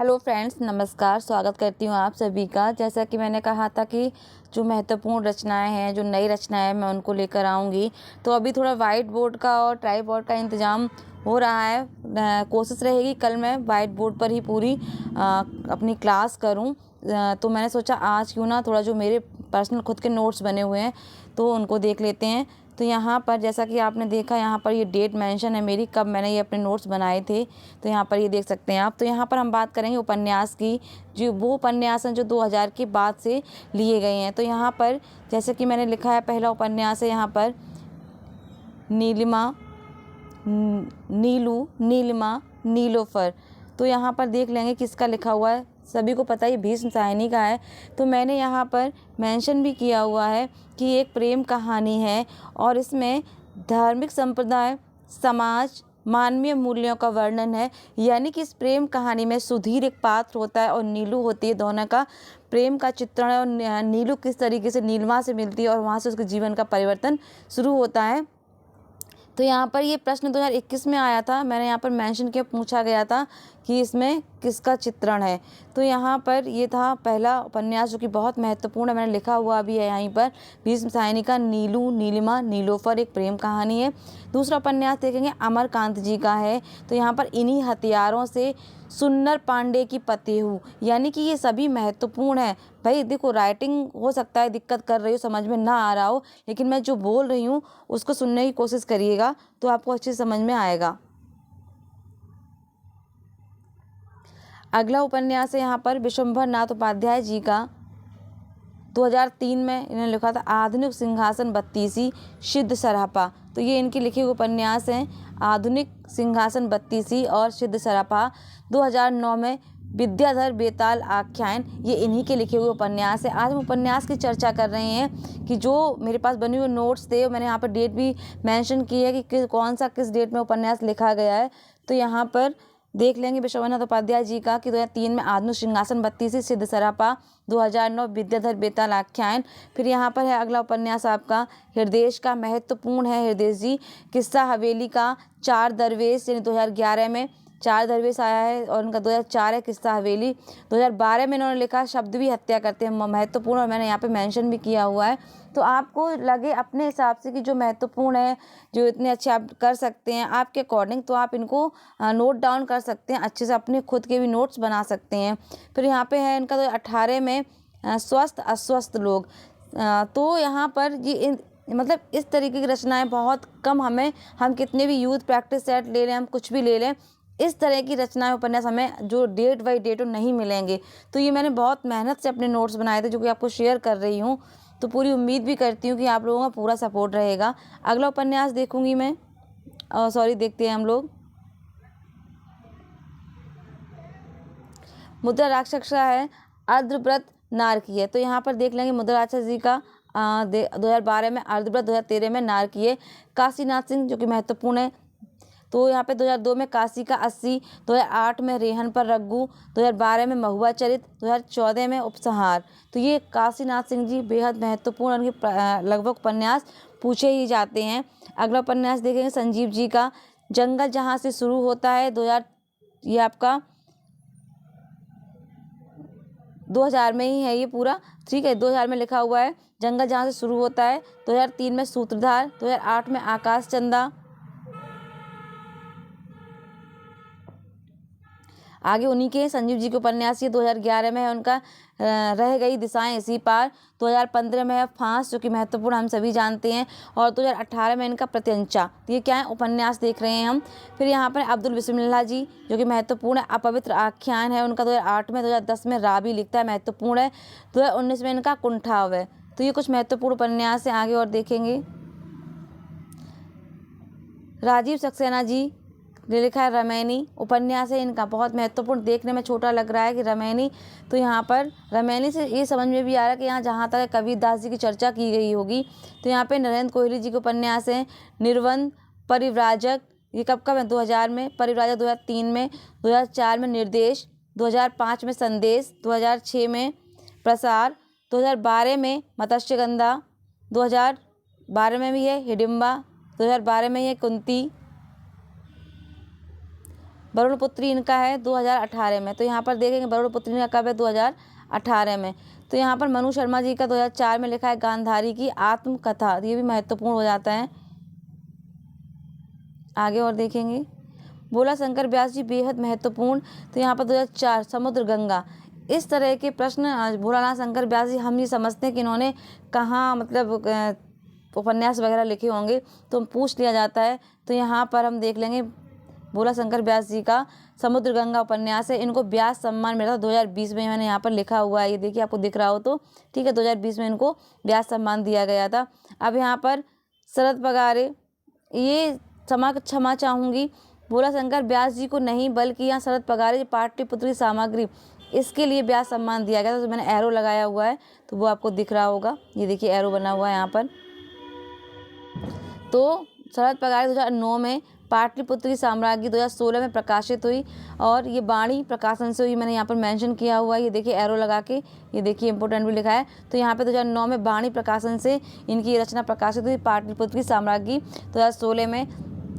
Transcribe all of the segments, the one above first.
Hello friends, नमस्कार। स्वागत करती हूँ आप सभी का। जैसा कि मैंने कहा था कि जो महत्वपूर्ण रचनाएं हैं, जो नई रचनाएं हैं, मैं उनको लेकर आऊँगी। तो अभी थोड़ा वाइट बोर्ड का और ट्राइपॉड का इंतज़ाम हो रहा है। कोशिश रहेगी कल मैं वाइट बोर्ड पर ही पूरी अपनी क्लास करूँ। तो मैंने सोचा आज क्यों ना थोड़ा जो मेरे पर्सनल खुद के नोट्स बने हुए हैं तो उनको देख लेते हैं। तो यहाँ पर जैसा कि आपने देखा, यहाँ पर ये डेट मेंशन है मेरी, कब मैंने ये अपने नोट्स बनाए थे। तो यहाँ पर ये देख सकते हैं आप। तो यहाँ पर हम बात करेंगे उपन्यास की, जो वो उपन्यास हैं जो 2000 के बाद से लिए गए हैं। तो यहाँ पर जैसे कि मैंने लिखा है, पहला उपन्यास है यहाँ पर नीलिमा, नीलू, नीलिमा, नीलोफर। तो यहाँ पर देख लेंगे किसका लिखा हुआ है। सभी को पता है भीष्म साहनी का है। तो मैंने यहाँ पर मेंशन भी किया हुआ है कि एक प्रेम कहानी है और इसमें धार्मिक संप्रदाय, समाज, मानवीय मूल्यों का वर्णन है। यानी कि इस प्रेम कहानी में सुधीर एक पात्र होता है और नीलू होती है। दोनों का प्रेम का चित्रण है और नीलू किस तरीके से नीलिमा से मिलती है और वहाँ से उसके जीवन का परिवर्तन शुरू होता है। तो यहाँ पर ये प्रश्न 2021 में आया था। मैंने यहाँ पर मेंशन किया, पूछा गया था कि इसमें किसका चित्रण है। तो यहाँ पर ये था पहला उपन्यास जो कि बहुत महत्वपूर्ण है, मैंने लिखा हुआ भी है यहीं पर, भीष्म साहनी का नीलू, नीलिमा, नीलोफर, एक प्रेम कहानी है। दूसरा उपन्यास देखेंगे अमरकांत जी का है। तो यहाँ पर इन्हीं हथियारों से सुन्नर पांडे की पतेहू। यानी कि ये सभी महत्वपूर्ण है। भाई देखो, राइटिंग हो सकता है दिक्कत कर रही हो, समझ में ना आ रहा हो, लेकिन मैं जो बोल रही हूँ उसको सुनने की कोशिश करिएगा तो आपको अच्छी समझ में आएगा। अगला उपन्यास है यहाँ पर विश्वंभर नाथ उपाध्याय जी का। 2003 में इन्होंने लिखा था आधुनिक सिंहासन बत्तीसी, सिद्ध सरापा। तो ये इनकी लिखी हुई उपन्यास हैं, आधुनिक सिंहासन बत्तीसी और सिद्ध सरापा। 2009 में विद्याधर बेताल आख्यान, ये इन्हीं के लिखे हुए उपन्यास है। आज हम उपन्यास की चर्चा कर रहे हैं कि जो मेरे पास बने हुए नोट्स थे, मैंने यहाँ पर डेट भी मेंशन की है कि कौन सा किस डेट में उपन्यास लिखा गया है। तो यहाँ पर देख लेंगे विश्वनाथ उपाध्याय जी का कि 2003 में आधुनिक सिंहासन बत्तीसी, सिद्ध सरापा। 2009 विद्याधर बेताल आख्यान। फिर यहाँ पर है अगला उपन्यास आपका हृदय का, महत्वपूर्ण है हृदय जी। किस्सा हवेली का, चार दरवेश, यानी 2011 में चार दरवेश आया है और उनका 2004 है किस्सा हवेली। 2012 में इन्होंने लिखा शब्द भी हत्या करते हैं, महत्वपूर्ण, और मैंने यहाँ पे मेंशन भी किया हुआ है। तो आपको लगे अपने हिसाब से कि जो महत्वपूर्ण है, जो इतने अच्छे आप कर सकते हैं आपके अकॉर्डिंग, तो आप इनको नोट डाउन कर सकते हैं अच्छे से, अपने खुद के भी नोट्स बना सकते हैं। फिर यहाँ पे है इनका 2018 में स्वस्थ अस्वस्थ लोग। तो यहाँ पर ये मतलब इस तरीके की रचनाएं बहुत कम, हम कितने भी यूथ प्रैक्टिस सेट ले लें, हम कुछ भी ले लें, इस तरह की रचनाएं उपन्यास हमें जो डेट बाई डेट नहीं मिलेंगे। तो ये मैंने बहुत मेहनत से अपने नोट्स बनाए थे जो कि आपको शेयर कर रही हूँ। तो पूरी उम्मीद भी करती हूँ कि आप लोगों का पूरा सपोर्ट रहेगा। अगला उपन्यास देखूंगी मैं, देखते हैं हम लोग। मुद्रा राक्षस है, अर्धव्रत नारकीय। तो यहाँ पर देख लेंगे मुद्रा राक्षस जी का 2012 में अर्धव्रत, 2013 में नारकीय। काशीनाथ सिंह जो कि महत्वपूर्ण है। तो यहाँ पे 2002 में काशी का 80, 2008 में रेहन पर रग्गू, 2012 में महुआ चरित, 2014 में उपसंहार। तो ये काशीनाथ सिंह जी बेहद महत्वपूर्ण, उनके लगभग उपन्यास पूछे ही जाते हैं। अगला उपन्यास देखेंगे संजीव जी का, जंगल जहाँ से शुरू होता है। 2000, ये आपका 2000 में ही है ये पूरा, ठीक है, 2000 में लिखा हुआ है जंगल जहाँ से शुरू होता है। 2003 में सूत्रधार, 2008 में आकाश चंदा। आगे उन्हीं के संजीव जी के उपन्यास, ये 2011 में है उनका रह गई दिशाएं इसी पार। 2015 में है फांस जो कि महत्वपूर्ण, हम सभी जानते हैं। और 2018 में इनका प्रत्यंचा। तो ये क्या है, उपन्यास देख रहे हैं हम। फिर यहाँ पर अब्दुल बिस्मिल्लाह जी जो कि महत्वपूर्ण है, अपवित्र आख्यान है उनका 2008 में। 2010 में राबी लिखता है, महत्वपूर्ण है। 2019 में इनका कुंठाव है। तो ये कुछ महत्वपूर्ण उपन्यास है। आगे और देखेंगे, राजीव सक्सेना जी ने लिखा है रमैनी, उपन्यास है इनका, बहुत महत्वपूर्ण। देखने में छोटा लग रहा है कि रमैनी, तो यहाँ पर रमैनी से ये समझ में भी आ रहा है कि यहाँ जहाँ तक कबीरदास जी की चर्चा की गई होगी। तो यहाँ पे नरेंद्र कोहली जी के उपन्यास हैं निर्बंध, परिव्राजक, ये कब है, 2000 में, परिव्राजक 2003 में, 2004 में निर्देश, 2005 में संदेश, 2006 में प्रसार, 2012 में मत्स्यगंधा, 2012 में भी है हिडिम्बा, 2012 में ये कुंती, वरुणपुत्री इनका है 2018 में। तो यहाँ पर देखेंगे वरुणपुत्री का कब है, 2018 में। तो यहाँ पर मनु शर्मा जी का 2004 में लिखा है गांधारी की आत्मकथा, ये भी महत्वपूर्ण हो जाता है। आगे और देखेंगे भोला शंकर व्यास जी बेहद महत्वपूर्ण। तो यहाँ पर 2004 समुद्र गंगा। इस तरह के प्रश्न भोलानाथ शंकर व्यास जी हम ये समझते हैं कि इन्होंने कहाँ मतलब उपन्यास वगैरह लिखे होंगे, तो पूछ लिया जाता है। तो यहाँ पर हम देख लेंगे भोला शंकर व्यास जी का समुद्र गंगा उपन्यास है। इनको व्यास सम्मान मिला था 2020 में, मैंने यहाँ पर लिखा हुआ है, ये देखिए आपको दिख रहा हो तो ठीक है, 2020 में इनको व्यास सम्मान दिया गया था। अब यहाँ पर शरद पगारे, ये क्षमा चाहूँगी भोला शंकर व्यास जी को नहीं, बल्कि यहाँ शरद पगारे पाठ्यपुत्री सामग्री, इसके लिए व्यास सम्मान दिया गया था। तो मैंने एरो लगाया हुआ है, तो वो आपको दिख रहा होगा, ये देखिए एरो बना हुआ है यहाँ पर। तो शरद पगारे 2009 में, पाटलिपुत्री साम्राज्ञी 2016 में प्रकाशित हुई, और ये वाणी प्रकाशन से हुई, मैंने यहाँ पर मेंशन किया हुआ है, ये देखिए एरो लगा के, ये देखिए इंपोर्टेंट भी लिखा है। तो यहाँ पे 2009 में वाणी प्रकाशन से इनकी रचना प्रकाशित हुई, पाटलिपुत्री साम्राज्ञी 2016 में,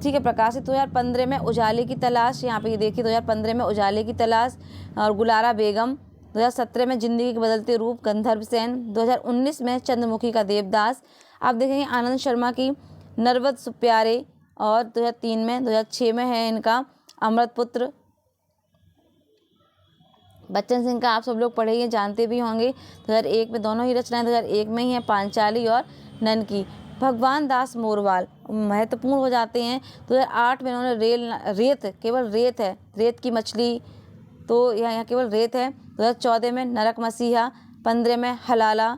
ठीक है, प्रकाशित। 2015 में उजाले की तलाश, यहाँ पे ये देखिए 2015 में उजाले की तलाश, और गुलारा बेगम। 2017 में जिंदगी के बदलते रूप गंधर्व सेन। 2019 में चंद्रमुखी का देवदास। आप देखेंगे आनंद शर्मा की नरवद सुप्यारे, और 2003 में 2006 में है इनका अमृतपुत्र। बच्चन सिंह का आप सब लोग पढ़े जानते भी होंगे, 2001 में, दोनों ही रचनाएं 2001 में ही हैं, पांचाली और ननकी। भगवान दास मोरवाल महत्वपूर्ण हो जाते हैं। 2008 में इन्होंने रेत, केवल रेत है, रेत की मछली, तो यहाँ केवल रेत है। 2014 में नरक मसीहा, 15 में हलाला,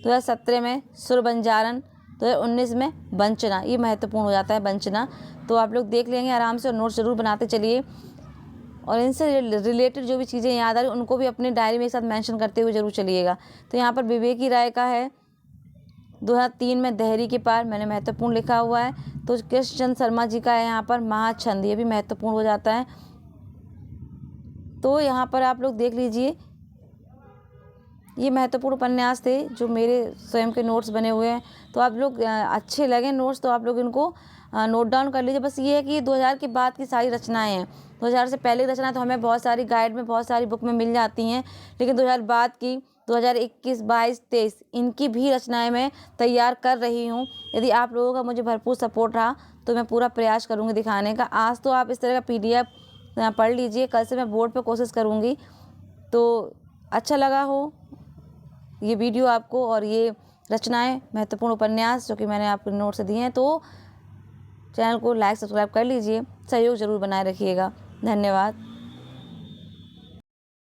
2017 में सुरबंजारन, 2019 में वंचना, ये महत्वपूर्ण हो जाता है वंचना। तो आप लोग देख लेंगे आराम से, और नोट जरूर बनाते चलिए, और इनसे रिलेटेड जो भी चीज़ें याद आ रही उनको भी अपनी डायरी में एक साथ मेंशन करते हुए जरूर चलिएगा। तो यहाँ पर विवेकी राय का है 2003 में दहरी के पार, मैंने महत्वपूर्ण लिखा हुआ है। तो कृष्णचंद्र शर्मा जी का है यहाँ पर महाछंद, ये भी महत्वपूर्ण हो जाता है। तो यहाँ पर आप लोग देख लीजिए, ये महत्वपूर्ण उपन्यास थे जो मेरे स्वयं के नोट्स बने हुए हैं। तो आप लोग अच्छे लगे नोट्स तो आप लोग इनको नोट डाउन कर लीजिए। बस ये है कि ये 2000 के बाद की सारी रचनाएं हैं, 2000 से पहले की रचना तो हमें बहुत सारी गाइड में, बहुत सारी बुक में मिल जाती हैं, लेकिन 2000 बाद की 2021, 22, 23 इनकी भी रचनाएं मैं तैयार कर रही हूँ। यदि आप लोगों का मुझे भरपूर सपोर्ट रहा तो मैं पूरा प्रयास करूँगी दिखाने का। आज तो आप इस तरह का PDF पढ़ लीजिए, कल से मैं बोर्ड पर कोशिश करूँगी। तो अच्छा लगा हो ये वीडियो आपको, और ये रचनाएं महत्वपूर्ण उपन्यास जो कि मैंने आपको नोट से दिए हैं, तो चैनल को लाइक सब्सक्राइब कर लीजिए, सहयोग ज़रूर बनाए रखिएगा। धन्यवाद।